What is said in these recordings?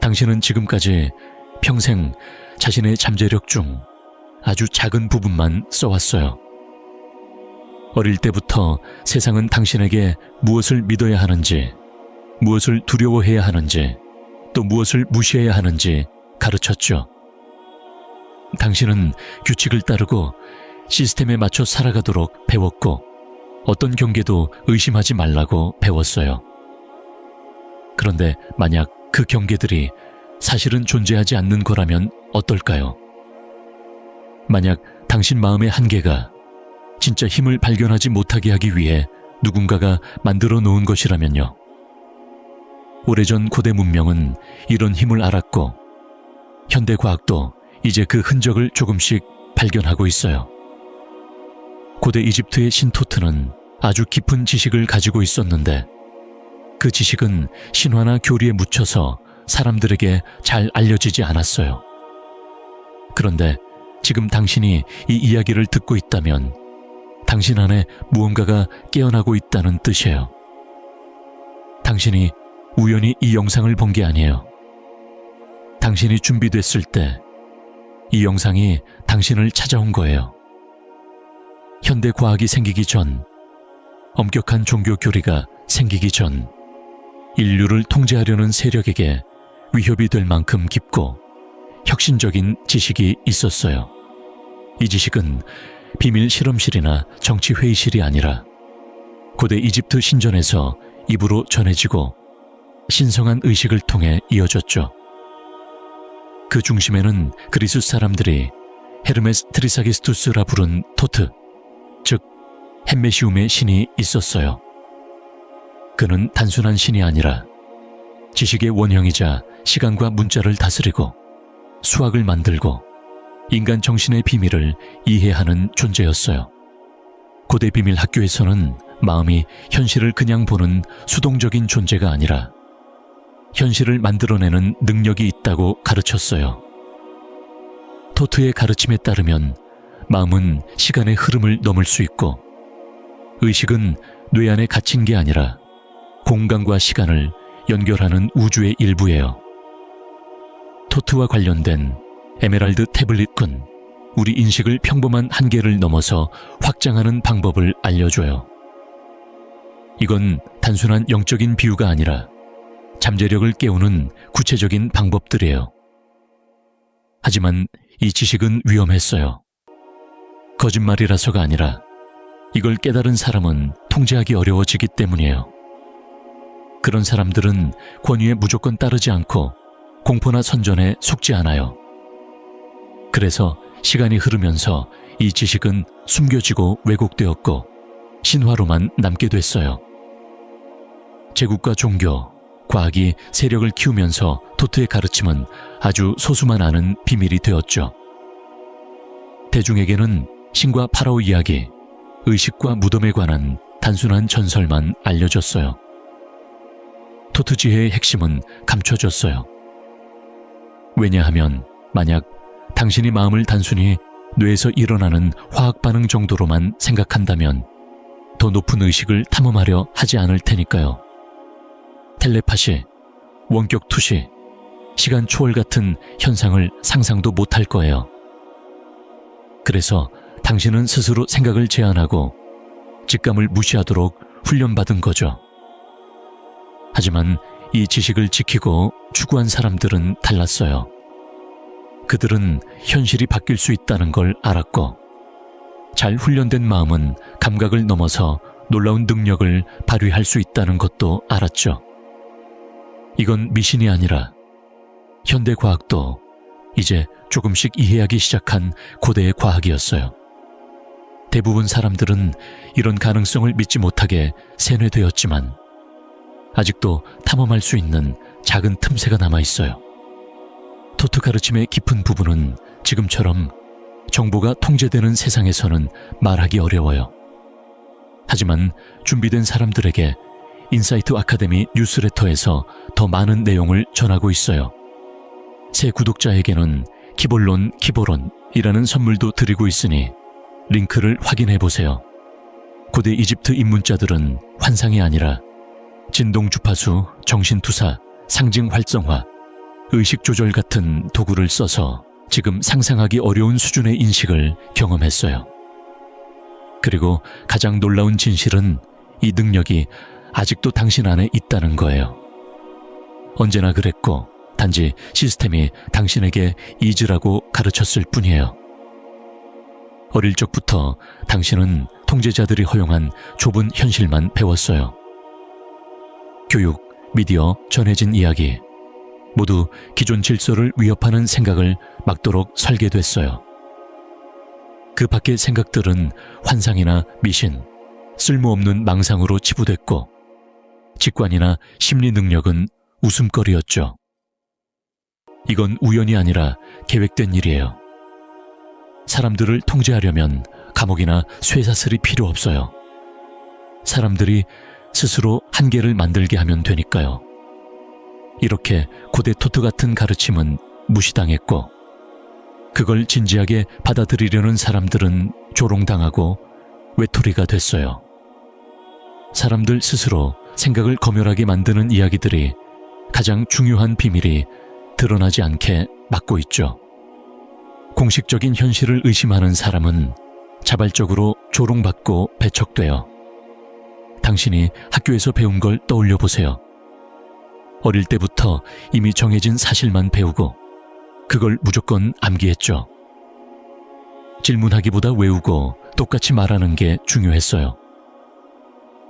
당신은 지금까지 평생 자신의 잠재력 중 아주 작은 부분만 써왔어요. 어릴 때부터 세상은 당신에게 무엇을 믿어야 하는지, 무엇을 두려워해야 하는지, 또 무엇을 무시해야 하는지 가르쳤죠. 당신은 규칙을 따르고 시스템에 맞춰 살아가도록 배웠고, 어떤 경계도 의심하지 말라고 배웠어요. 그런데 만약 그 경계들이 사실은 존재하지 않는 거라면 어떨까요? 만약 당신 마음의 한계가 진짜 힘을 발견하지 못하게 하기 위해 누군가가 만들어 놓은 것이라면요. 오래전 고대 문명은 이런 힘을 알았고, 현대 과학도 이제 그 흔적을 조금씩 발견하고 있어요. 고대 이집트의 신 토트는 아주 깊은 지식을 가지고 있었는데, 그 지식은 신화나 교리에 묻혀서 사람들에게 잘 알려지지 않았어요. 그런데 지금 당신이 이 이야기를 듣고 있다면 당신 안에 무언가가 깨어나고 있다는 뜻이에요. 당신이 우연히 이 영상을 본 게 아니에요. 당신이 준비됐을 때 이 영상이 당신을 찾아온 거예요. 현대 과학이 생기기 전, 엄격한 종교 교리가 생기기 전, 인류를 통제하려는 세력에게 위협이 될 만큼 깊고 혁신적인 지식이 있었어요. 이 지식은 비밀 실험실이나 정치 회의실이 아니라 고대 이집트 신전에서 입으로 전해지고 신성한 의식을 통해 이어졌죠. 그 중심에는 그리스 사람들이 헤르메스 트리사기스투스라 부른 토트, 즉 햄메시움의 신이 있었어요. 그는 단순한 신이 아니라 지식의 원형이자 시간과 문자를 다스리고 수학을 만들고 인간 정신의 비밀을 이해하는 존재였어요. 고대 비밀 학교에서는 마음이 현실을 그냥 보는 수동적인 존재가 아니라 현실을 만들어내는 능력이 있다고 가르쳤어요. 토트의 가르침에 따르면 마음은 시간의 흐름을 넘을 수 있고, 의식은 뇌 안에 갇힌 게 아니라 공간과 시간을 연결하는 우주의 일부예요. 토트와 관련된 에메랄드 태블릿은 우리 인식을 평범한 한계를 넘어서 확장하는 방법을 알려줘요. 이건 단순한 영적인 비유가 아니라 잠재력을 깨우는 구체적인 방법들이에요. 하지만 이 지식은 위험했어요. 거짓말이라서가 아니라 이걸 깨달은 사람은 통제하기 어려워지기 때문이에요. 그런 사람들은 권위에 무조건 따르지 않고 공포나 선전에 속지 않아요. 그래서 시간이 흐르면서 이 지식은 숨겨지고 왜곡되었고 신화로만 남게 됐어요. 제국과 종교, 과학이 세력을 키우면서 토트의 가르침은 아주 소수만 아는 비밀이 되었죠. 대중에게는 신과 파라오 이야기, 의식과 무덤에 관한 단순한 전설만 알려졌어요. 토트 지혜의 핵심은 감춰졌어요. 왜냐하면 만약 당신이 마음을 단순히 뇌에서 일어나는 화학 반응 정도로만 생각한다면 더 높은 의식을 탐험하려 하지 않을 테니까요. 텔레파시, 원격 투시, 시간 초월 같은 현상을 상상도 못할 거예요. 그래서 당신은 스스로 생각을 제한하고 직감을 무시하도록 훈련받은 거죠. 하지만 이 지식을 지키고 추구한 사람들은 달랐어요. 그들은 현실이 바뀔 수 있다는 걸 알았고, 잘 훈련된 마음은 감각을 넘어서 놀라운 능력을 발휘할 수 있다는 것도 알았죠. 이건 미신이 아니라 현대 과학도 이제 조금씩 이해하기 시작한 고대의 과학이었어요. 대부분 사람들은 이런 가능성을 믿지 못하게 세뇌되었지만 아직도 탐험할 수 있는 작은 틈새가 남아있어요. 토트 가르침의 깊은 부분은 지금처럼 정보가 통제되는 세상에서는 말하기 어려워요. 하지만 준비된 사람들에게 인사이트 아카데미 뉴스레터에서 더 많은 내용을 전하고 있어요. 새 구독자에게는 기본론이라는 선물도 드리고 있으니 링크를 확인해 보세요. 고대 이집트 입문자들은 환상이 아니라 진동 주파수, 정신투사, 상징 활성화, 의식 조절 같은 도구를 써서 지금 상상하기 어려운 수준의 인식을 경험했어요. 그리고 가장 놀라운 진실은 이 능력이 아직도 당신 안에 있다는 거예요. 언제나 그랬고 단지 시스템이 당신에게 잊으라고 가르쳤을 뿐이에요. 어릴 적부터 당신은 통제자들이 허용한 좁은 현실만 배웠어요. 교육, 미디어, 전해진 이야기 모두 기존 질서를 위협하는 생각을 막도록 설계됐어요. 그 밖의 생각들은 환상이나 미신, 쓸모없는 망상으로 치부됐고 직관이나 심리 능력은 웃음거리였죠. 이건 우연이 아니라 계획된 일이에요. 사람들을 통제하려면 감옥이나 쇠사슬이 필요 없어요. 사람들이 스스로 한계를 만들게 하면 되니까요. 이렇게 고대 토트 같은 가르침은 무시당했고 그걸 진지하게 받아들이려는 사람들은 조롱당하고 외톨이가 됐어요. 사람들 스스로 생각을 검열하게 만드는 이야기들이 가장 중요한 비밀이 드러나지 않게 막고 있죠. 공식적인 현실을 의심하는 사람은 자발적으로 조롱받고 배척돼요. 당신이 학교에서 배운 걸 떠올려 보세요. 어릴 때부터 이미 정해진 사실만 배우고 그걸 무조건 암기했죠. 질문하기보다 외우고 똑같이 말하는 게 중요했어요.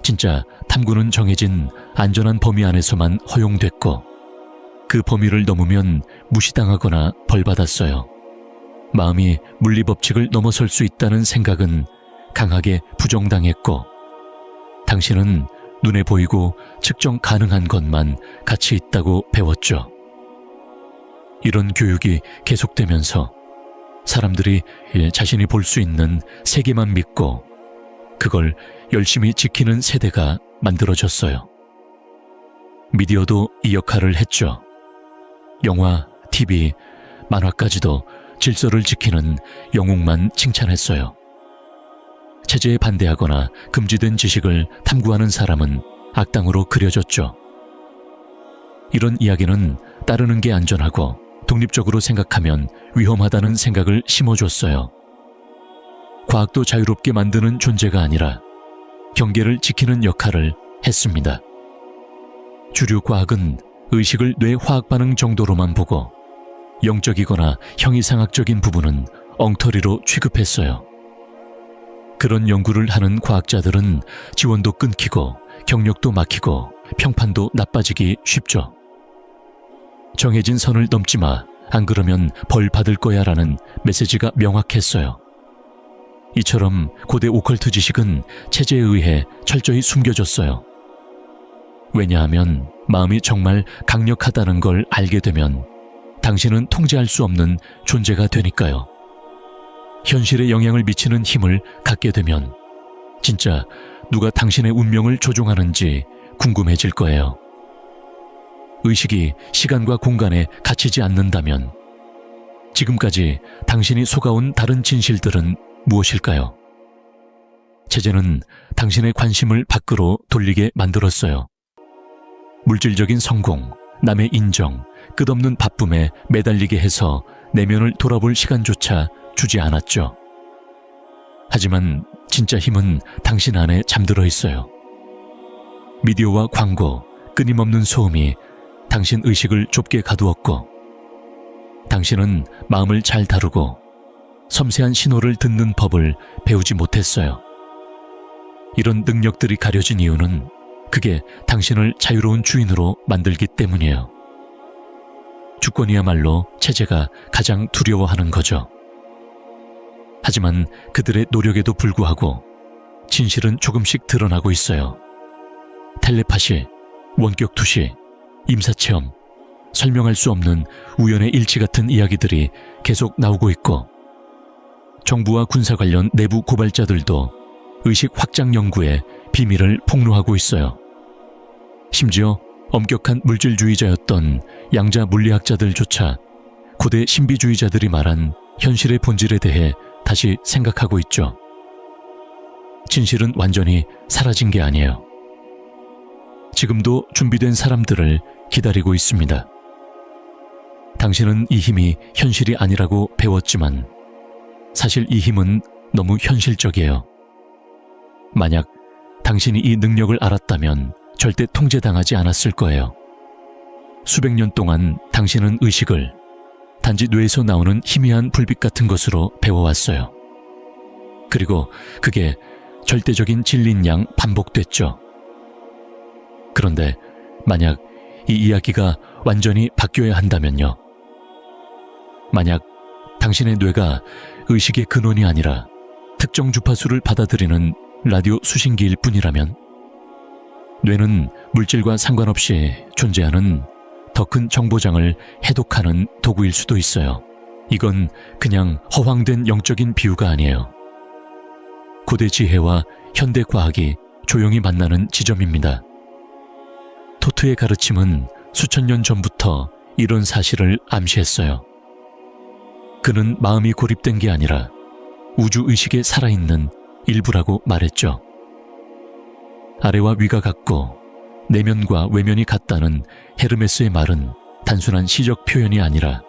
진짜 탐구는 정해진 안전한 범위 안에서만 허용됐고 그 범위를 넘으면 무시당하거나 벌받았어요. 마음이 물리법칙을 넘어설 수 있다는 생각은 강하게 부정당했고 당신은 눈에 보이고 측정 가능한 것만 가치 있다고 배웠죠. 이런 교육이 계속되면서 사람들이 자신이 볼 수 있는 세계만 믿고 그걸 열심히 지키는 세대가 만들어졌어요. 미디어도 이 역할을 했죠. 영화, TV, 만화까지도 질서를 지키는 영웅만 칭찬했어요. 체제에 반대하거나 금지된 지식을 탐구하는 사람은 악당으로 그려졌죠. 이런 이야기는 따르는 게 안전하고 독립적으로 생각하면 위험하다는 생각을 심어줬어요. 과학도 자유롭게 만드는 존재가 아니라 경계를 지키는 역할을 했습니다. 주류 과학은 의식을 뇌 화학 반응 정도로만 보고 영적이거나 형이상학적인 부분은 엉터리로 취급했어요. 그런 연구를 하는 과학자들은 지원도 끊기고 경력도 막히고 평판도 나빠지기 쉽죠. 정해진 선을 넘지 마, 안 그러면 벌 받을 거야 라는 메시지가 명확했어요. 이처럼 고대 오컬트 지식은 체제에 의해 철저히 숨겨졌어요. 왜냐하면 마음이 정말 강력하다는 걸 알게 되면 당신은 통제할 수 없는 존재가 되니까요. 현실에 영향을 미치는 힘을 갖게 되면 진짜 누가 당신의 운명을 조종하는지 궁금해질 거예요. 의식이 시간과 공간에 갇히지 않는다면 지금까지 당신이 속아온 다른 진실들은 무엇일까요? 체제는 당신의 관심을 밖으로 돌리게 만들었어요. 물질적인 성공, 남의 인정, 끝없는 바쁨에 매달리게 해서 내면을 돌아볼 시간조차 주지 않았죠. 하지만 진짜 힘은 당신 안에 잠들어 있어요. 미디어와 광고, 끊임없는 소음이 당신 의식을 좁게 가두었고 당신은 마음을 잘 다루고 섬세한 신호를 듣는 법을 배우지 못했어요. 이런 능력들이 가려진 이유는 그게 당신을 자유로운 주인으로 만들기 때문이에요. 주권이야말로 체제가 가장 두려워하는 거죠. 하지만 그들의 노력에도 불구하고 진실은 조금씩 드러나고 있어요. 텔레파시, 원격 투시, 임사체험, 설명할 수 없는 우연의 일치 같은 이야기들이 계속 나오고 있고 정부와 군사 관련 내부 고발자들도 의식 확장 연구에 비밀을 폭로하고 있어요. 심지어 엄격한 물질주의자였던 양자 물리학자들조차 고대 신비주의자들이 말한 현실의 본질에 대해 다시 생각하고 있죠. 진실은 완전히 사라진 게 아니에요. 지금도 준비된 사람들을 기다리고 있습니다. 당신은 이 힘이 현실이 아니라고 배웠지만 사실 이 힘은 너무 현실적이에요. 만약 당신이 이 능력을 알았다면 절대 통제당하지 않았을 거예요. 수백 년 동안 당신은 의식을 단지 뇌에서 나오는 희미한 불빛 같은 것으로 배워왔어요. 그리고 그게 절대적인 진리인 양 반복됐죠. 그런데 만약 이 이야기가 완전히 바뀌어야 한다면요. 만약 당신의 뇌가 의식의 근원이 아니라 특정 주파수를 받아들이는 라디오 수신기일 뿐이라면 뇌는 물질과 상관없이 존재하는 더 큰 정보장을 해독하는 도구일 수도 있어요. 이건 그냥 허황된 영적인 비유가 아니에요. 고대 지혜와 현대 과학이 조용히 만나는 지점입니다. 토트의 가르침은 수천 년 전부터 이런 사실을 암시했어요. 그는 마음이 고립된 게 아니라 우주의식에 살아있는 일부라고 말했죠. 아래와 위가 같고 내면과 외면이 같다는 헤르메스의 말은 단순한 시적 표현이 아니라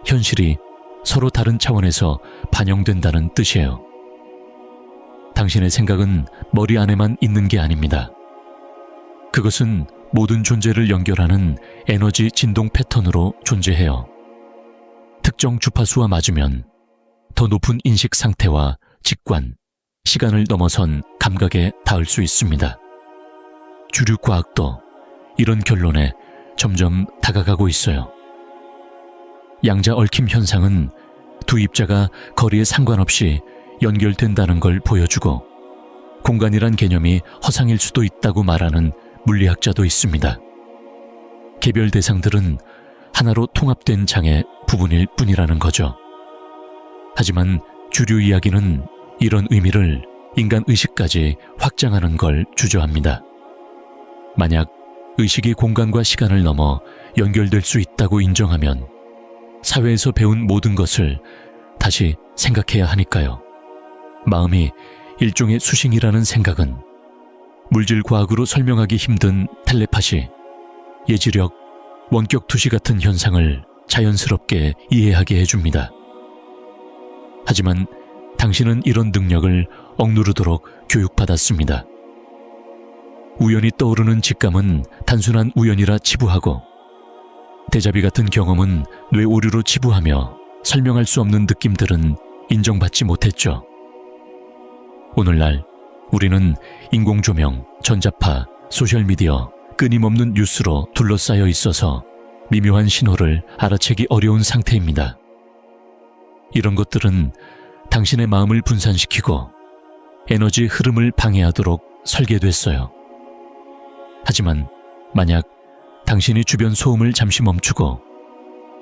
현실이 서로 다른 차원에서 반영된다는 뜻이에요. 당신의 생각은 머리 안에만 있는 게 아닙니다. 그것은 모든 존재를 연결하는 에너지 진동 패턴으로 존재해요. 특정 주파수와 맞으면 더 높은 인식 상태와 직관, 시간을 넘어선 감각에 닿을 수 있습니다. 주류 과학도 이런 결론에 점점 다가가고 있어요. 양자 얽힘 현상은 두 입자가 거리에 상관없이 연결된다는 걸 보여주고 공간이란 개념이 허상일 수도 있다고 말하는 물리학자도 있습니다. 개별 대상들은 하나로 통합된 장의 부분일 뿐이라는 거죠. 하지만 주류 이야기는 이런 의미를 인간 의식까지 확장하는 걸 주저합니다. 만약 의식이 공간과 시간을 넘어 연결될 수 있다고 인정하면 사회에서 배운 모든 것을 다시 생각해야 하니까요. 마음이 일종의 수신이라는 생각은 물질 과학으로 설명하기 힘든 텔레파시, 예지력, 원격 투시 같은 현상을 자연스럽게 이해하게 해줍니다. 하지만 당신은 이런 능력을 억누르도록 교육받았습니다. 우연히 떠오르는 직감은 단순한 우연이라 치부하고 데자비 같은 경험은 뇌 오류로 치부하며 설명할 수 없는 느낌들은 인정받지 못했죠. 오늘날 우리는 인공조명, 전자파, 소셜미디어, 끊임없는 뉴스로 둘러싸여 있어서 미묘한 신호를 알아채기 어려운 상태입니다. 이런 것들은 당신의 마음을 분산시키고 에너지 흐름을 방해하도록 설계됐어요. 하지만 만약 당신이 주변 소음을 잠시 멈추고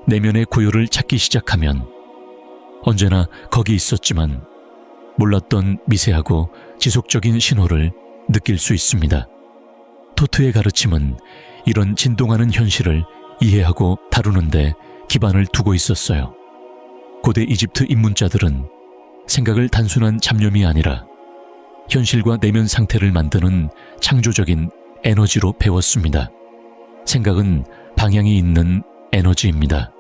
내면의 고요를 찾기 시작하면 언제나 거기 있었지만 몰랐던 미세하고 지속적인 신호를 느낄 수 있습니다. 토트의 가르침은 이런 진동하는 현실을 이해하고 다루는데 기반을 두고 있었어요. 고대 이집트 입문자들은 생각을 단순한 잡념이 아니라 현실과 내면 상태를 만드는 창조적인 에너지로 배웠습니다. 생각은 방향이 있는 에너지입니다.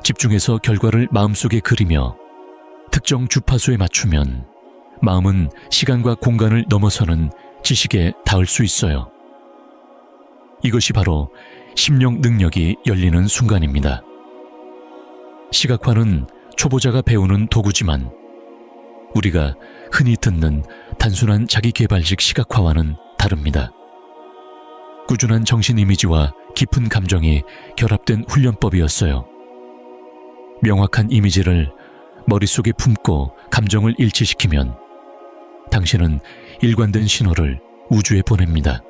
집중해서 결과를 마음속에 그리며 특정 주파수에 맞추면 마음은 시간과 공간을 넘어서는 지식에 닿을 수 있어요. 이것이 바로 심령 능력이 열리는 순간입니다. 시각화는 초보자가 배우는 도구지만 우리가 흔히 듣는 단순한 자기개발식 시각화와는 다릅니다. 꾸준한 정신 이미지와 깊은 감정이 결합된 훈련법이었어요. 명확한 이미지를 머릿속에 품고 감정을 일치시키면 당신은 일관된 신호를 우주에 보냅니다.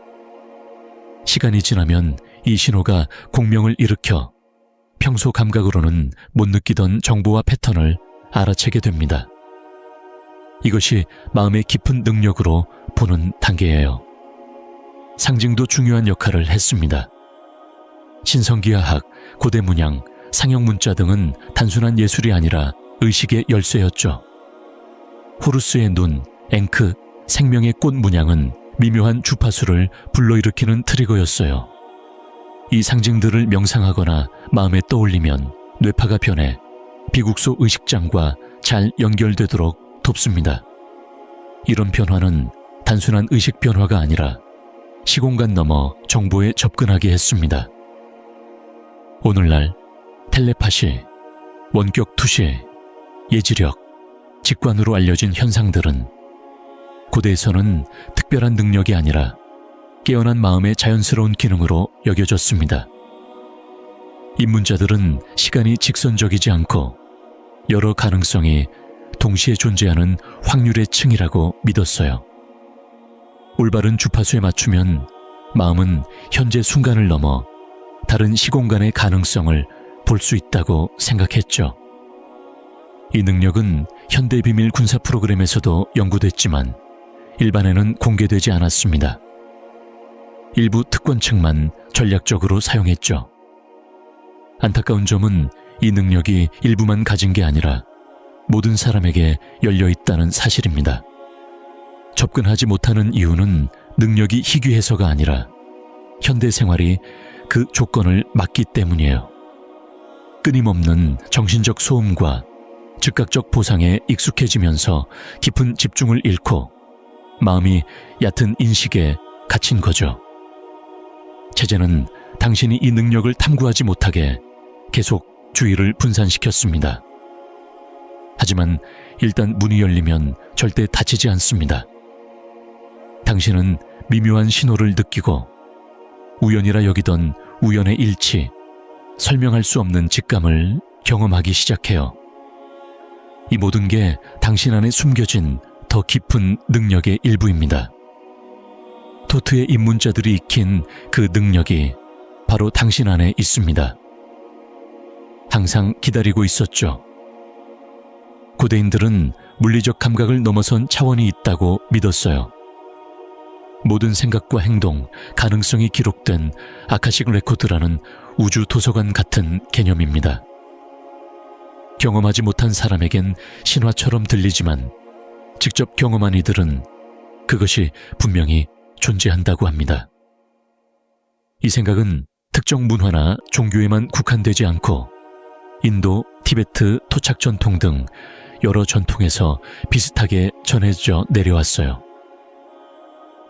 시간이 지나면 이 신호가 공명을 일으켜 평소 감각으로는 못 느끼던 정보와 패턴을 알아채게 됩니다. 이것이 마음의 깊은 능력으로 보는 단계예요. 상징도 중요한 역할을 했습니다. 신성기하학, 고대 문양, 상형문자 등은 단순한 예술이 아니라 의식의 열쇠였죠. 호루스의 눈, 앵크, 생명의 꽃 문양은 미묘한 주파수를 불러일으키는 트리거였어요. 이 상징들을 명상하거나 마음에 떠올리면 뇌파가 변해 비국소 의식장과 잘 연결되도록 돕습니다. 이런 변화는 단순한 의식 변화가 아니라 시공간 넘어 정보에 접근하게 했습니다. 오늘날 텔레파시, 원격 투시, 예지력, 직관으로 알려진 현상들은 고대에서는 특별한 능력이 아니라 깨어난 마음의 자연스러운 기능으로 여겨졌습니다. 입문자들은 시간이 직선적이지 않고 여러 가능성이 동시에 존재하는 확률의 층이라고 믿었어요. 올바른 주파수에 맞추면 마음은 현재 순간을 넘어 다른 시공간의 가능성을 볼 수 있다고 생각했죠. 이 능력은 현대 비밀 군사 프로그램에서도 연구됐지만 일반에는 공개되지 않았습니다. 일부 특권층만 전략적으로 사용했죠. 안타까운 점은 이 능력이 일부만 가진 게 아니라 모든 사람에게 열려 있다는 사실입니다. 접근하지 못하는 이유는 능력이 희귀해서가 아니라 현대 생활이 그 조건을 막기 때문이에요. 끊임없는 정신적 소음과 즉각적 보상에 익숙해지면서 깊은 집중을 잃고 마음이 얕은 인식에 갇힌 거죠. 체제는 당신이 이 능력을 탐구하지 못하게 계속 주의를 분산시켰습니다. 하지만 일단 문이 열리면 절대 닫히지 않습니다. 당신은 미묘한 신호를 느끼고 우연이라 여기던 우연의 일치, 설명할 수 없는 직감을 경험하기 시작해요. 이 모든 게 당신 안에 숨겨진 더 깊은 능력의 일부입니다. 토트의 입문자들이 익힌 그 능력이 바로 당신 안에 있습니다. 항상 기다리고 있었죠. 고대인들은 물리적 감각을 넘어선 차원이 있다고 믿었어요. 모든 생각과 행동, 가능성이 기록된 아카식 레코드라는 우주 도서관 같은 개념입니다. 경험하지 못한 사람에겐 신화처럼 들리지만 직접 경험한 이들은 그것이 분명히 존재한다고 합니다. 이 생각은 특정 문화나 종교에만 국한되지 않고 인도, 티베트, 토착 전통 등 여러 전통에서 비슷하게 전해져 내려왔어요.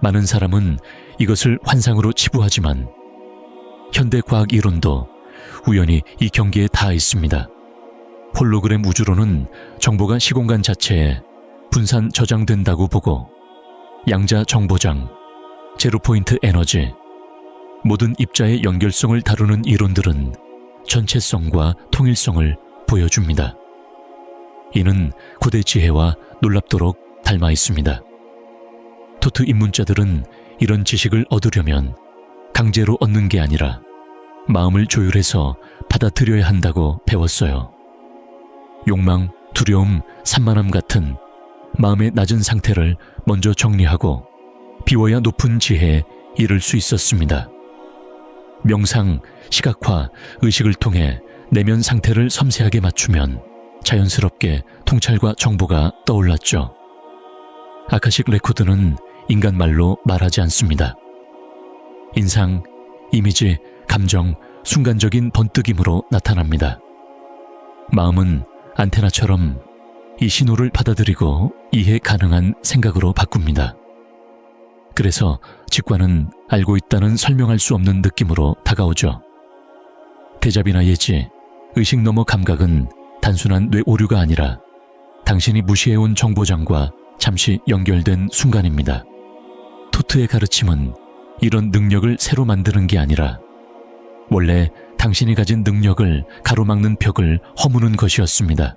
많은 사람은 이것을 환상으로 치부하지만 현대 과학 이론도 우연히 이 경계에 닿아 있습니다. 홀로그램 우주로는 정보가 시공간 자체에 분산 저장된다고 보고 양자 정보장, 제로포인트 에너지, 모든 입자의 연결성을 다루는 이론들은 전체성과 통일성을 보여줍니다. 이는 고대 지혜와 놀랍도록 닮아 있습니다. 토트 입문자들은 이런 지식을 얻으려면 강제로 얻는 게 아니라 마음을 조율해서 받아들여야 한다고 배웠어요. 욕망, 두려움, 산만함 같은 마음의 낮은 상태를 먼저 정리하고 비워야 높은 지혜에 이를 수 있었습니다. 명상, 시각화, 의식을 통해 내면 상태를 섬세하게 맞추면 자연스럽게 통찰과 정보가 떠올랐죠. 아카식 레코드는 인간말로 말하지 않습니다. 인상, 이미지, 감정, 순간적인 번뜩임으로 나타납니다. 마음은 안테나처럼 이 신호를 받아들이고 이해 가능한 생각으로 바꿉니다. 그래서 직관은 알고 있다는 설명할 수 없는 느낌으로 다가오죠. 대잡이나 예지, 의식 너머 감각은 단순한 뇌 오류가 아니라 당신이 무시해온 정보장과 잠시 연결된 순간입니다. 토트의 가르침은 이런 능력을 새로 만드는 게 아니라 원래 당신이 가진 능력을 가로막는 벽을 허무는 것이었습니다.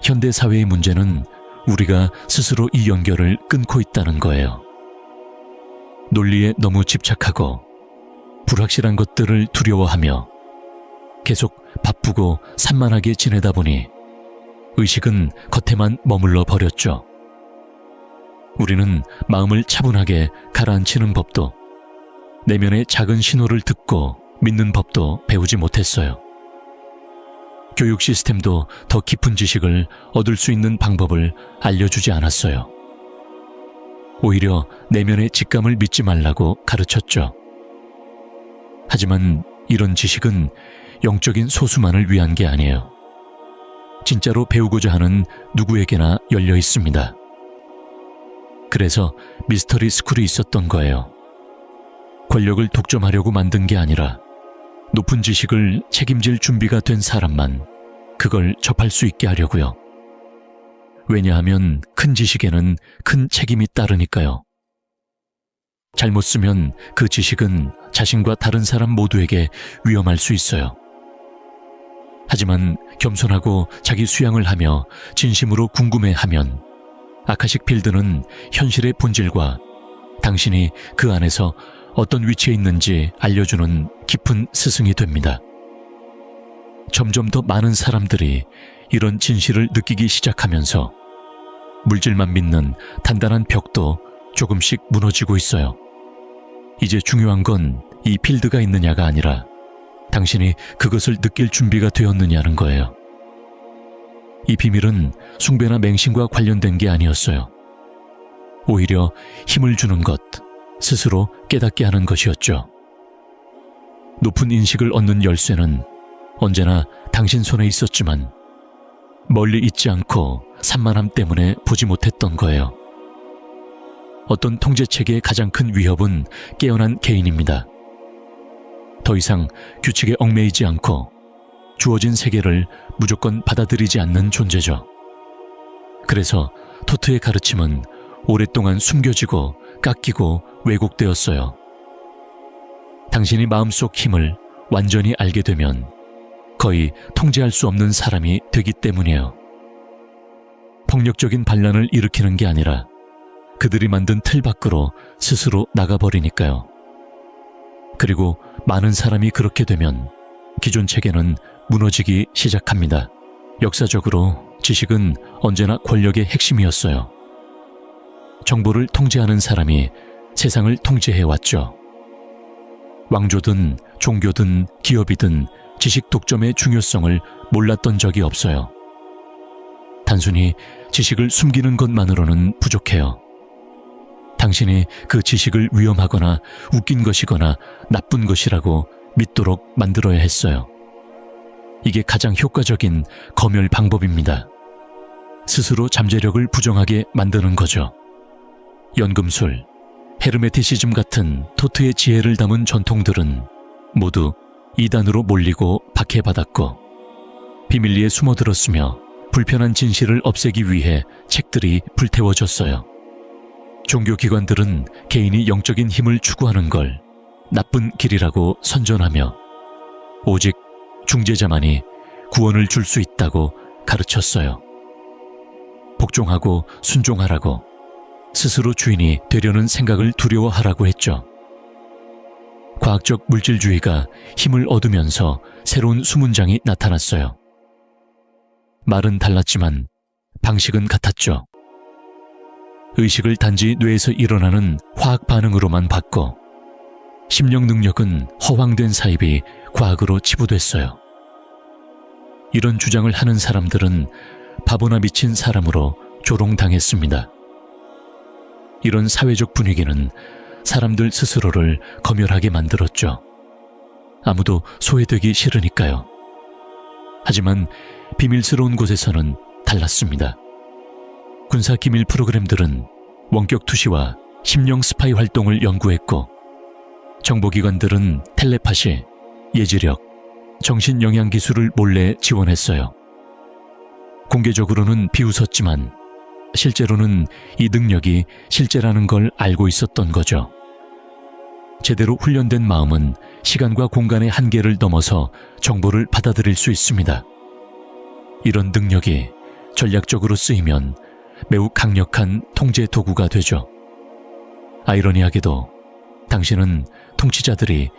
현대 사회의 문제는 우리가 스스로 이 연결을 끊고 있다는 거예요. 논리에 너무 집착하고 불확실한 것들을 두려워하며 계속 바쁘고 산만하게 지내다 보니 의식은 겉에만 머물러 버렸죠. 우리는 마음을 차분하게 가라앉히는 법도 내면의 작은 신호를 듣고 믿는 법도 배우지 못했어요. 교육 시스템도 더 깊은 지식을 얻을 수 있는 방법을 알려주지 않았어요. 오히려 내면의 직감을 믿지 말라고 가르쳤죠. 하지만 이런 지식은 영적인 소수만을 위한 게 아니에요. 진짜로 배우고자 하는 누구에게나 열려 있습니다. 그래서 미스터리 스쿨이 있었던 거예요. 권력을 독점하려고 만든 게 아니라 높은 지식을 책임질 준비가 된 사람만 그걸 접할 수 있게 하려고요. 왜냐하면 큰 지식에는 큰 책임이 따르니까요. 잘못 쓰면 그 지식은 자신과 다른 사람 모두에게 위험할 수 있어요. 하지만 겸손하고 자기 수양을 하며 진심으로 궁금해하면 아카식 필드는 현실의 본질과 당신이 그 안에서 어떤 위치에 있는지 알려주는 깊은 스승이 됩니다. 점점 더 많은 사람들이 이런 진실을 느끼기 시작하면서 물질만 믿는 단단한 벽도 조금씩 무너지고 있어요. 이제 중요한 건 이 필드가 있느냐가 아니라 당신이 그것을 느낄 준비가 되었느냐는 거예요. 이 비밀은 숭배나 맹신과 관련된 게 아니었어요. 오히려 힘을 주는 것, 스스로 깨닫게 하는 것이었죠. 높은 인식을 얻는 열쇠는 언제나 당신 손에 있었지만 멀리 있지 않고 산만함 때문에 보지 못했던 거예요. 어떤 통제체계의 가장 큰 위협은 깨어난 개인입니다. 더 이상 규칙에 얽매이지 않고 주어진 세계를 무조건 받아들이지 않는 존재죠. 그래서 토트의 가르침은 오랫동안 숨겨지고 깎이고 왜곡되었어요. 당신이 마음속 힘을 완전히 알게 되면 거의 통제할 수 없는 사람이 되기 때문이에요. 폭력적인 반란을 일으키는 게 아니라 그들이 만든 틀 밖으로 스스로 나가버리니까요. 그리고 많은 사람이 그렇게 되면 기존 체계는 무너지기 시작합니다. 역사적으로 지식은 언제나 권력의 핵심이었어요. 정보를 통제하는 사람이 세상을 통제해왔죠. 왕조든 종교든 기업이든 지식 독점의 중요성을 몰랐던 적이 없어요. 단순히 지식을 숨기는 것만으로는 부족해요. 당신이 그 지식을 위험하거나 웃긴 것이거나 나쁜 것이라고 믿도록 만들어야 했어요. 이게 가장 효과적인 검열 방법입니다. 스스로 잠재력을 부정하게 만드는 거죠. 연금술, 헤르메티시즘 같은 토트의 지혜를 담은 전통들은 모두 이단으로 몰리고 박해받았고 비밀리에 숨어들었으며 불편한 진실을 없애기 위해 책들이 불태워졌어요. 종교기관들은 개인이 영적인 힘을 추구하는 걸 나쁜 길이라고 선전하며 오직 중재자만이 구원을 줄 수 있다고 가르쳤어요. 복종하고 순종하라고, 스스로 주인이 되려는 생각을 두려워하라고 했죠. 과학적 물질주의가 힘을 얻으면서 새로운 수문장이 나타났어요. 말은 달랐지만 방식은 같았죠. 의식을 단지 뇌에서 일어나는 화학 반응으로만 봤고 심령 능력은 허황된 사입이 과학으로 치부됐어요. 이런 주장을 하는 사람들은 바보나 미친 사람으로 조롱당했습니다. 이런 사회적 분위기는 사람들 스스로를 검열하게 만들었죠. 아무도 소외되기 싫으니까요. 하지만 비밀스러운 곳에서는 달랐습니다. 군사 기밀 프로그램들은 원격 투시와 심령 스파이 활동을 연구했고 정보기관들은 텔레파시, 예지력, 정신영양 기술을 몰래 지원했어요. 공개적으로는 비웃었지만 실제로는 이 능력이 실제라는 걸 알고 있었던 거죠. 제대로 훈련된 마음은 시간과 공간의 한계를 넘어서 정보를 받아들일 수 있습니다. 이런 능력이 전략적으로 쓰이면 매우 강력한 통제 도구가 되죠. 아이러니하게도 당신은 통치자들이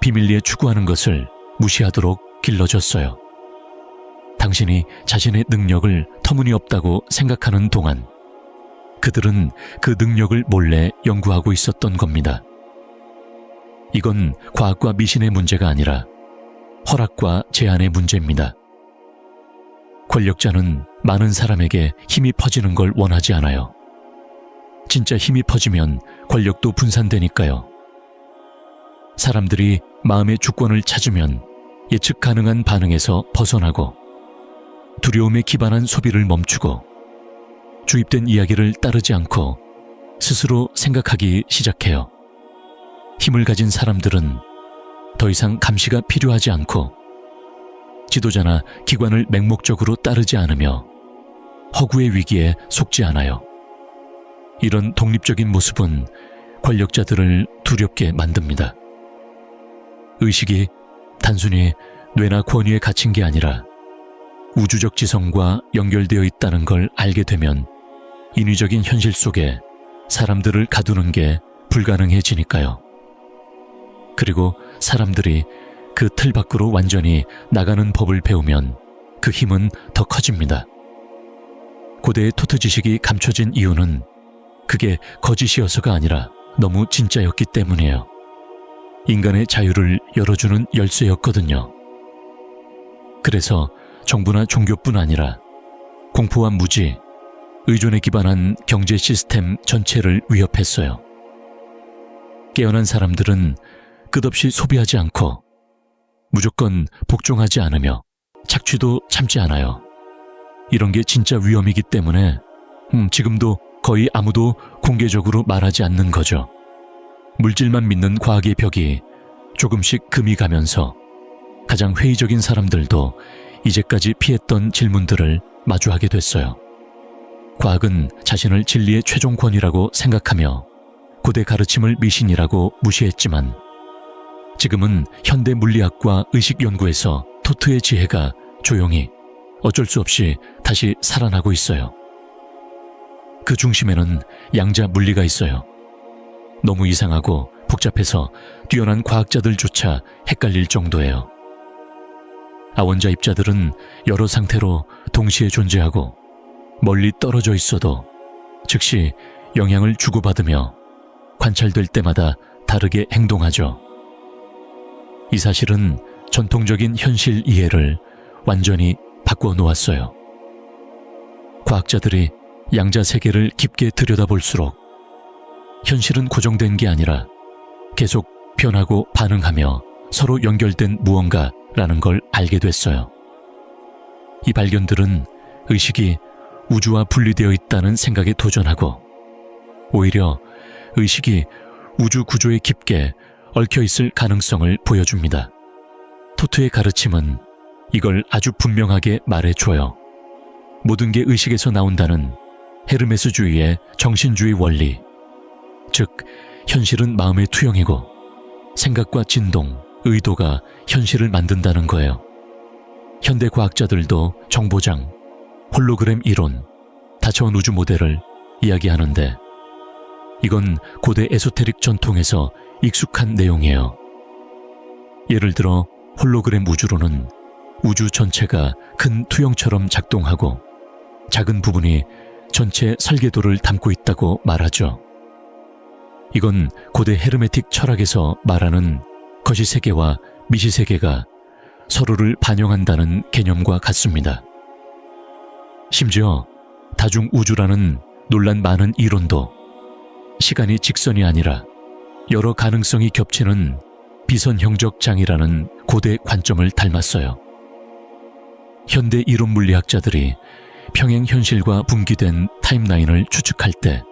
비밀리에 추구하는 것을 무시하도록 길러졌어요. 당신이 자신의 능력을 터무니없다고 생각하는 동안 그들은 그 능력을 몰래 연구하고 있었던 겁니다. 이건 과학과 미신의 문제가 아니라 허락과 제한의 문제입니다. 권력자는 많은 사람에게 힘이 퍼지는 걸 원하지 않아요. 진짜 힘이 퍼지면 권력도 분산되니까요. 사람들이 마음의 주권을 찾으면 예측 가능한 반응에서 벗어나고 두려움에 기반한 소비를 멈추고 주입된 이야기를 따르지 않고 스스로 생각하기 시작해요. 힘을 가진 사람들은 더 이상 감시가 필요하지 않고 지도자나 기관을 맹목적으로 따르지 않으며 허구의 위기에 속지 않아요. 이런 독립적인 모습은 권력자들을 두렵게 만듭니다. 의식이 단순히 뇌나 권위에 갇힌 게 아니라 우주적 지성과 연결되어 있다는 걸 알게 되면 인위적인 현실 속에 사람들을 가두는 게 불가능해지니까요. 그리고 사람들이 그 틀 밖으로 완전히 나가는 법을 배우면 그 힘은 더 커집니다. 고대의 토트 지식이 감춰진 이유는 그게 거짓이어서가 아니라 너무 진짜였기 때문이에요. 인간의 자유를 열어주는 열쇠였거든요. 그래서 정부나 종교뿐 아니라 공포와 무지, 의존에 기반한 경제 시스템 전체를 위협했어요. 깨어난 사람들은 끝없이 소비하지 않고 무조건 복종하지 않으며 착취도 참지 않아요. 이런 게 진짜 위험이기 때문에 지금도 거의 아무도 공개적으로 말하지 않는 거죠. 물질만 믿는 과학의 벽이 조금씩 금이 가면서 가장 회의적인 사람들도 이제까지 피했던 질문들을 마주하게 됐어요. 과학은 자신을 진리의 최종 권위라고 생각하며 고대 가르침을 미신이라고 무시했지만 지금은 현대 물리학과 의식 연구에서 토트의 지혜가 조용히 어쩔 수 없이 다시 살아나고 있어요. 그 중심에는 양자 물리가 있어요. 너무 이상하고 복잡해서 뛰어난 과학자들조차 헷갈릴 정도예요. 아원자 입자들은 여러 상태로 동시에 존재하고 멀리 떨어져 있어도 즉시 영향을 주고받으며 관찰될 때마다 다르게 행동하죠. 이 사실은 전통적인 현실 이해를 완전히 바꿔 놓았어요. 과학자들이 양자 세계를 깊게 들여다볼수록 현실은 고정된 게 아니라 계속 변하고 반응하며 서로 연결된 무언가라는 걸 알게 됐어요. 이 발견들은 의식이 우주와 분리되어 있다는 생각에 도전하고 오히려 의식이 우주 구조에 깊게 얽혀 있을 가능성을 보여줍니다. 토트의 가르침은 이걸 아주 분명하게 말해줘요. 모든 게 의식에서 나온다는 헤르메스주의의 정신주의 원리, 즉 현실은 마음의 투영이고 생각과 진동, 의도가 현실을 만든다는 거예요. 현대 과학자들도 정보장, 홀로그램 이론, 다차원 우주 모델을 이야기하는데 이건 고대 에소테릭 전통에서 익숙한 내용이에요. 예를 들어 홀로그램 우주론은 우주 전체가 큰 투영처럼 작동하고 작은 부분이 전체 설계도를 담고 있다고 말하죠. 이건 고대 헤르메틱 철학에서 말하는 거시세계와 미시세계가 서로를 반영한다는 개념과 같습니다. 심지어 다중우주라는 논란 많은 이론도 시간이 직선이 아니라 여러 가능성이 겹치는 비선형적 장이라는 고대 관점을 닮았어요. 현대 이론 물리학자들이 평행 현실과 분기된 타임라인을 추측할 때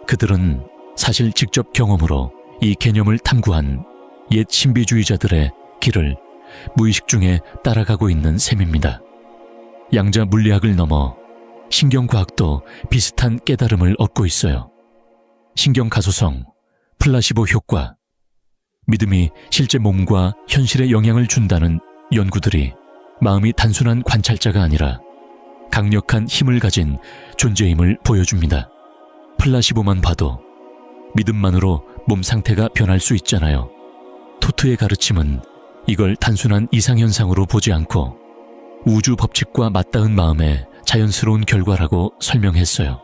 그들은 사실 직접 경험으로 이 개념을 탐구한 옛 신비주의자들의 길을 무의식 중에 따라가고 있는 셈입니다. 양자 물리학을 넘어 신경과학도 비슷한 깨달음을 얻고 있어요. 신경가소성, 플라시보 효과, 믿음이 실제 몸과 현실에 영향을 준다는 연구들이 마음이 단순한 관찰자가 아니라 강력한 힘을 가진 존재임을 보여줍니다. 플라시보만 봐도 믿음만으로 몸 상태가 변할 수 있잖아요. 토트의 가르침은 이걸 단순한 이상현상으로 보지 않고 우주 법칙과 맞닿은 마음의 자연스러운 결과라고 설명했어요.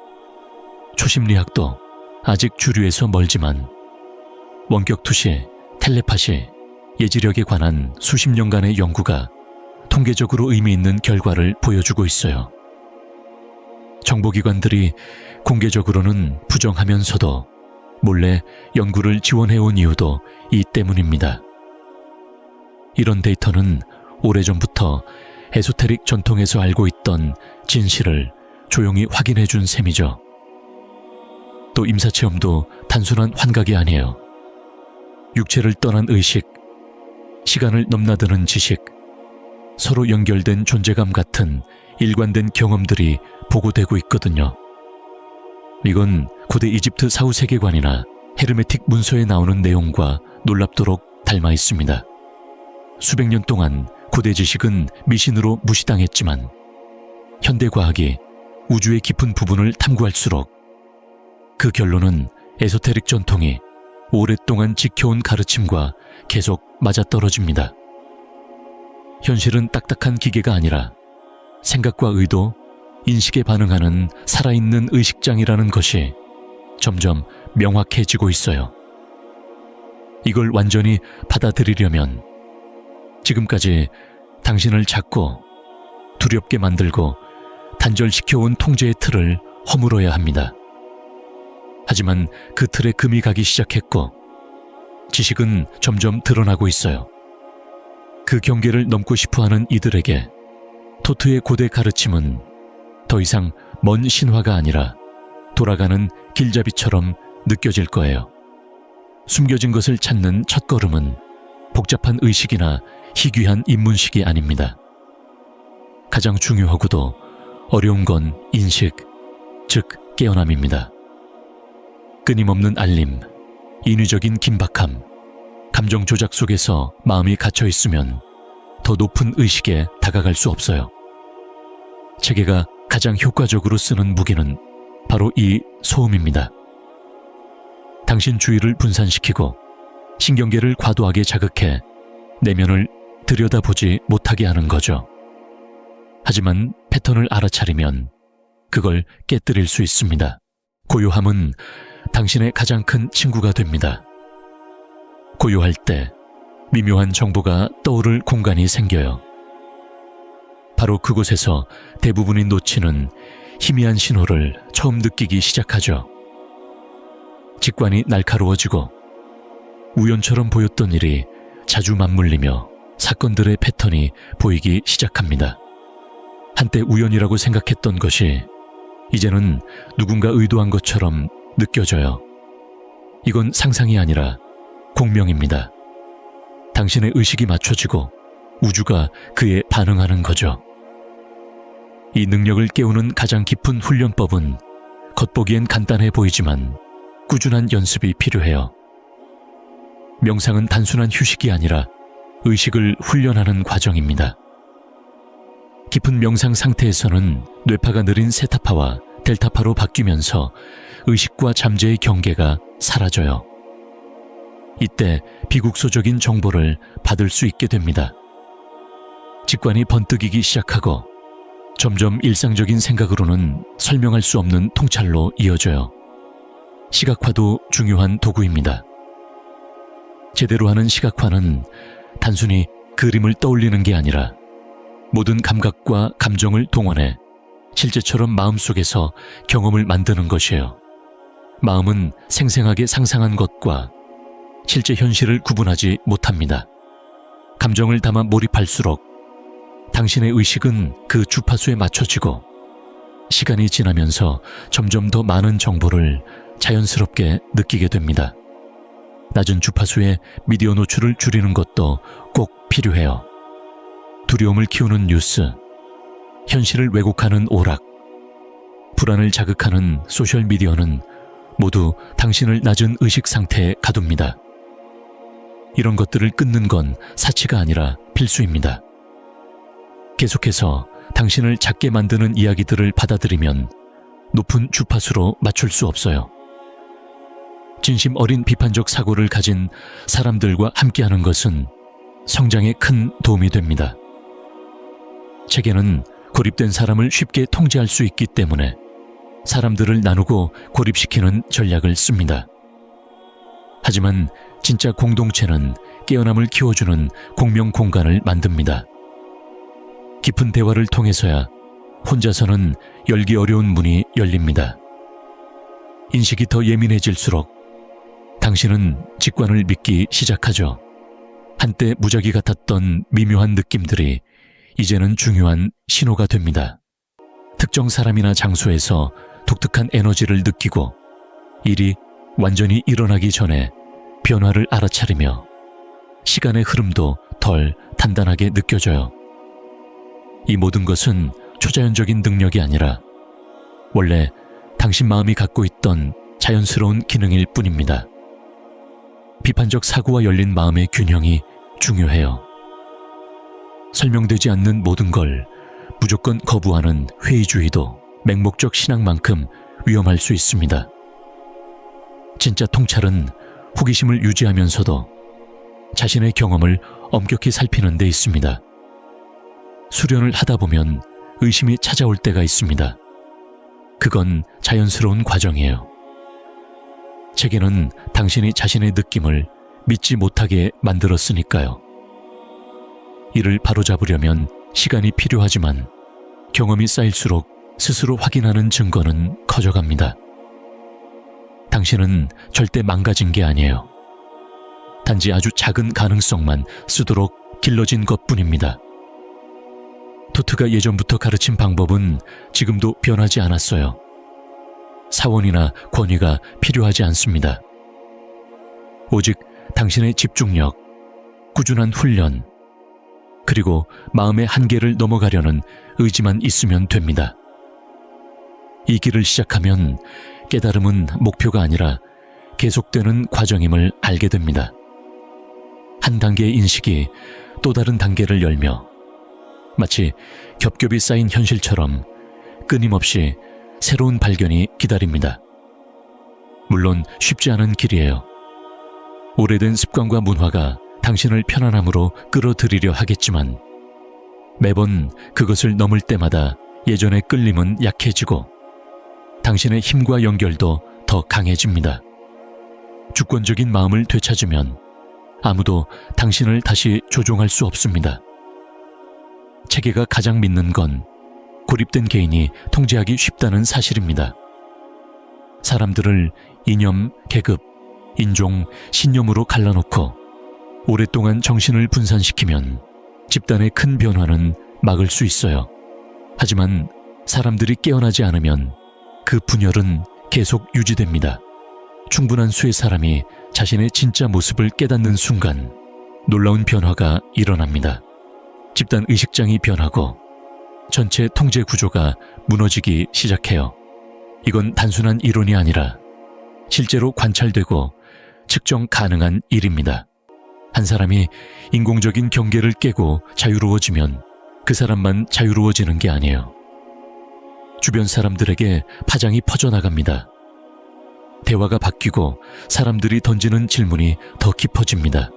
초심리학도 아직 주류에서 멀지만 원격 투시, 텔레파시, 예지력에 관한 수십 년간의 연구가 통계적으로 의미 있는 결과를 보여주고 있어요. 정보기관들이 공개적으로는 부정하면서도 몰래 연구를 지원해온 이유도 이 때문입니다. 이런 데이터는 오래전부터 에소테릭 전통에서 알고 있던 진실을 조용히 확인해 준 셈이죠. 또 임사체험도 단순한 환각이 아니에요. 육체를 떠난 의식, 시간을 넘나드는 지식, 서로 연결된 존재감 같은 일관된 경험들이 보고되고 있거든요. 이건 고대 이집트 사후 세계관이나 헤르메틱 문서에 나오는 내용과 놀랍도록 닮아 있습니다. 수백 년 동안 고대 지식은 미신으로 무시당했지만 현대 과학이 우주의 깊은 부분을 탐구할수록 그 결론은 에소테릭 전통이 오랫동안 지켜온 가르침과 계속 맞아떨어집니다. 현실은 딱딱한 기계가 아니라 생각과 의도, 인식에 반응하는 살아있는 의식장이라는 것이 점점 명확해지고 있어요. 이걸 완전히 받아들이려면 지금까지 당신을 작고 두렵게 만들고 단절시켜온 통제의 틀을 허물어야 합니다. 하지만 그 틀에 금이 가기 시작했고 지식은 점점 드러나고 있어요. 그 경계를 넘고 싶어하는 이들에게 토트의 고대 가르침은 더 이상 먼 신화가 아니라 돌아가는 길잡이처럼 느껴질 거예요. 숨겨진 것을 찾는 첫걸음은 복잡한 의식이나 희귀한 입문식이 아닙니다. 가장 중요하고도 어려운 건 인식, 즉 깨어남입니다. 끊임없는 알림, 인위적인 긴박함, 감정 조작 속에서 마음이 갇혀 있으면 더 높은 의식에 다가갈 수 없어요. 체계가 가장 효과적으로 쓰는 무기는 바로 이 소음입니다. 당신 주의를 분산시키고 신경계를 과도하게 자극해 내면을 들여다보지 못하게 하는 거죠. 하지만 패턴을 알아차리면 그걸 깨뜨릴 수 있습니다. 고요함은 당신의 가장 큰 친구가 됩니다. 고요할 때 미묘한 정보가 떠오를 공간이 생겨요. 바로 그곳에서 대부분이 놓치는 희미한 신호를 처음 느끼기 시작하죠. 직관이 날카로워지고 우연처럼 보였던 일이 자주 맞물리며 사건들의 패턴이 보이기 시작합니다. 한때 우연이라고 생각했던 것이 이제는 누군가 의도한 것처럼 느껴져요. 이건 상상이 아니라 공명입니다. 당신의 의식이 맞춰지고 우주가 그에 반응하는 거죠. 이 능력을 깨우는 가장 깊은 훈련법은 겉보기엔 간단해 보이지만 꾸준한 연습이 필요해요. 명상은 단순한 휴식이 아니라 의식을 훈련하는 과정입니다. 깊은 명상 상태에서는 뇌파가 느린 세타파와 델타파로 바뀌면서 의식과 잠재의 경계가 사라져요. 이때 비국소적인 정보를 받을 수 있게 됩니다. 직관이 번뜩이기 시작하고 점점 일상적인 생각으로는 설명할 수 없는 통찰로 이어져요. 시각화도 중요한 도구입니다. 제대로 하는 시각화는 단순히 그림을 떠올리는 게 아니라 모든 감각과 감정을 동원해 실제처럼 마음속에서 경험을 만드는 것이에요. 마음은 생생하게 상상한 것과 실제 현실을 구분하지 못합니다. 감정을 담아 몰입할수록 당신의 의식은 그 주파수에 맞춰지고 시간이 지나면서 점점 더 많은 정보를 자연스럽게 느끼게 됩니다. 낮은 주파수의 미디어 노출을 줄이는 것도 꼭 필요해요. 두려움을 키우는 뉴스, 현실을 왜곡하는 오락, 불안을 자극하는 소셜미디어는 모두 당신을 낮은 의식 상태에 가둡니다. 이런 것들을 끊는 건 사치가 아니라 필수입니다. 계속해서 당신을 작게 만드는 이야기들을 받아들이면 높은 주파수로 맞출 수 없어요. 진심 어린 비판적 사고를 가진 사람들과 함께하는 것은 성장에 큰 도움이 됩니다. 체계는 고립된 사람을 쉽게 통제할 수 있기 때문에 사람들을 나누고 고립시키는 전략을 씁니다. 하지만 진짜 공동체는 깨어남을 키워주는 공명 공간을 만듭니다. 깊은 대화를 통해서야 혼자서는 열기 어려운 문이 열립니다. 인식이 더 예민해질수록 당신은 직관을 믿기 시작하죠. 한때 무작위 같았던 미묘한 느낌들이 이제는 중요한 신호가 됩니다. 특정 사람이나 장소에서 독특한 에너지를 느끼고 일이 완전히 일어나기 전에 변화를 알아차리며 시간의 흐름도 덜 단단하게 느껴져요. 이 모든 것은 초자연적인 능력이 아니라 원래 당신 마음이 갖고 있던 자연스러운 기능일 뿐입니다. 비판적 사고와 열린 마음의 균형이 중요해요. 설명되지 않는 모든 걸 무조건 거부하는 회의주의도 맹목적 신앙만큼 위험할 수 있습니다. 진짜 통찰은 호기심을 유지하면서도 자신의 경험을 엄격히 살피는 데 있습니다. 수련을 하다 보면 의심이 찾아올 때가 있습니다. 그건 자연스러운 과정이에요. 제게는 당신이 자신의 느낌을 믿지 못하게 만들었으니까요. 이를 바로잡으려면 시간이 필요하지만 경험이 쌓일수록 스스로 확인하는 증거는 커져갑니다. 당신은 절대 망가진 게 아니에요. 단지 아주 작은 가능성만 쓰도록 길러진 것뿐입니다. 토트가 예전부터 가르친 방법은 지금도 변하지 않았어요. 사원이나 권위가 필요하지 않습니다. 오직 당신의 집중력, 꾸준한 훈련, 그리고 마음의 한계를 넘어가려는 의지만 있으면 됩니다. 이 길을 시작하면 깨달음은 목표가 아니라 계속되는 과정임을 알게 됩니다. 한 단계의 인식이 또 다른 단계를 열며 마치 겹겹이 쌓인 현실처럼 끊임없이 새로운 발견이 기다립니다. 물론 쉽지 않은 길이에요. 오래된 습관과 문화가 당신을 편안함으로 끌어들이려 하겠지만 매번 그것을 넘을 때마다 예전의 끌림은 약해지고 당신의 힘과 연결도 더 강해집니다. 주권적인 마음을 되찾으면 아무도 당신을 다시 조종할 수 없습니다. 체계가 가장 믿는 건 고립된 개인이 통제하기 쉽다는 사실입니다. 사람들을 이념, 계급, 인종, 신념으로 갈라놓고 오랫동안 정신을 분산시키면 집단의 큰 변화는 막을 수 있어요. 하지만 사람들이 깨어나지 않으면 그 분열은 계속 유지됩니다. 충분한 수의 사람이 자신의 진짜 모습을 깨닫는 순간 놀라운 변화가 일어납니다. 집단 의식장이 변하고 전체 통제 구조가 무너지기 시작해요. 이건 단순한 이론이 아니라 실제로 관찰되고 측정 가능한 일입니다. 한 사람이 인공적인 경계를 깨고 자유로워지면 그 사람만 자유로워지는 게 아니에요. 주변 사람들에게 파장이 퍼져나갑니다. 대화가 바뀌고 사람들이 던지는 질문이 더 깊어집니다.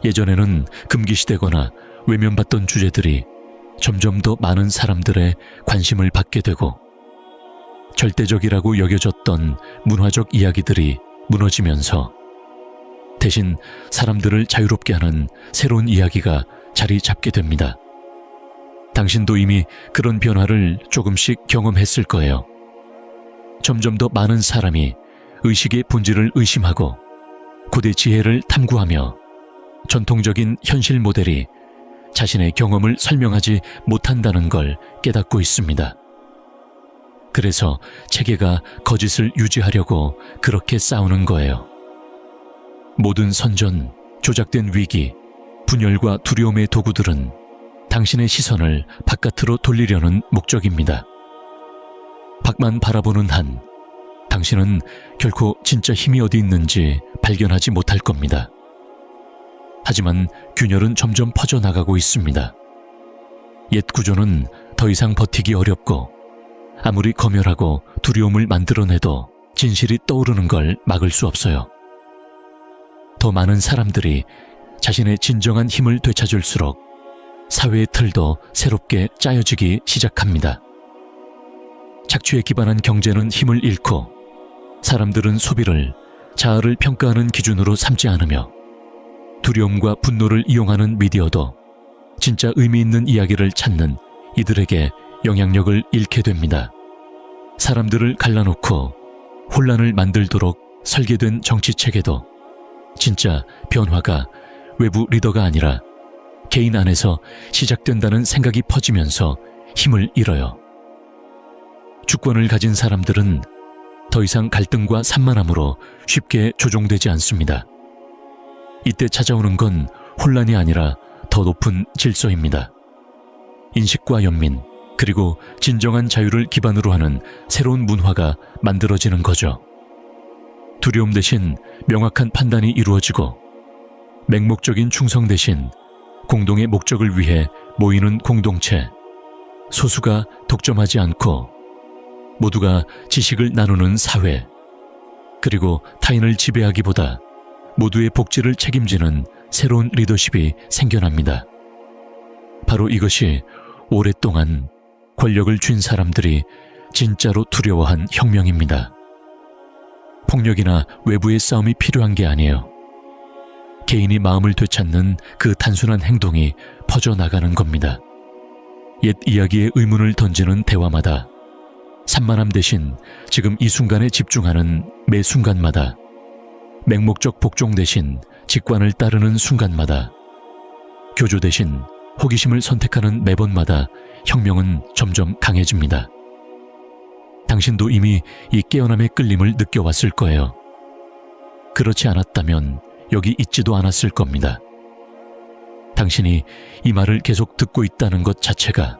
예전에는 금기시되거나 외면받던 주제들이 점점 더 많은 사람들의 관심을 받게 되고 절대적이라고 여겨졌던 문화적 이야기들이 무너지면서 대신 사람들을 자유롭게 하는 새로운 이야기가 자리 잡게 됩니다. 당신도 이미 그런 변화를 조금씩 경험했을 거예요. 점점 더 많은 사람이 의식의 본질을 의심하고 고대 지혜를 탐구하며 전통적인 현실 모델이 자신의 경험을 설명하지 못한다는 걸 깨닫고 있습니다. 그래서 체계가 거짓을 유지하려고 그렇게 싸우는 거예요. 모든 선전, 조작된 위기, 분열과 두려움의 도구들은 당신의 시선을 바깥으로 돌리려는 목적입니다. 밖만 바라보는 한 당신은 결코 진짜 힘이 어디 있는지 발견하지 못할 겁니다. 하지만 균열은 점점 퍼져나가고 있습니다. 옛 구조는 더 이상 버티기 어렵고 아무리 검열하고 두려움을 만들어내도 진실이 떠오르는 걸 막을 수 없어요. 더 많은 사람들이 자신의 진정한 힘을 되찾을수록 사회의 틀도 새롭게 짜여지기 시작합니다. 착취에 기반한 경제는 힘을 잃고 사람들은 소비를 자아를 평가하는 기준으로 삼지 않으며 두려움과 분노를 이용하는 미디어도 진짜 의미 있는 이야기를 찾는 이들에게 영향력을 잃게 됩니다. 사람들을 갈라놓고 혼란을 만들도록 설계된 정치체계도 진짜 변화가 외부 리더가 아니라 개인 안에서 시작된다는 생각이 퍼지면서 힘을 잃어요. 주권을 가진 사람들은 더 이상 갈등과 산만함으로 쉽게 조종되지 않습니다. 이때 찾아오는 건 혼란이 아니라 더 높은 질서입니다. 인식과 연민, 그리고 진정한 자유를 기반으로 하는 새로운 문화가 만들어지는 거죠. 두려움 대신 명확한 판단이 이루어지고 맹목적인 충성 대신 공동의 목적을 위해 모이는 공동체, 소수가 독점하지 않고 모두가 지식을 나누는 사회, 그리고 타인을 지배하기보다 모두의 복지를 책임지는 새로운 리더십이 생겨납니다. 바로 이것이 오랫동안 권력을 쥔 사람들이 진짜로 두려워한 혁명입니다. 폭력이나 외부의 싸움이 필요한 게 아니에요. 개인이 마음을 되찾는 그 단순한 행동이 퍼져나가는 겁니다. 옛 이야기에 의문을 던지는 대화마다, 산만함 대신 지금 이 순간에 집중하는 매 순간마다, 맹목적 복종 대신 직관을 따르는 순간마다, 교조 대신 호기심을 선택하는 매번마다 혁명은 점점 강해집니다. 당신도 이미 이 깨어남의 끌림을 느껴왔을 거예요. 그렇지 않았다면 여기 있지도 않았을 겁니다. 당신이 이 말을 계속 듣고 있다는 것 자체가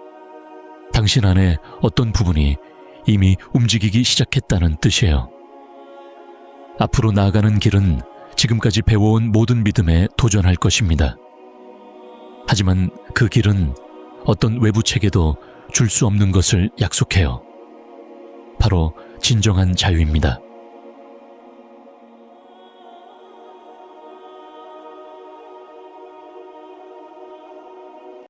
당신 안에 어떤 부분이 이미 움직이기 시작했다는 뜻이에요. 앞으로 나아가는 길은 지금까지 배워온 모든 믿음에 도전할 것입니다. 하지만 그 길은 어떤 외부 체계도 줄 수 없는 것을 약속해요. 바로 진정한 자유입니다.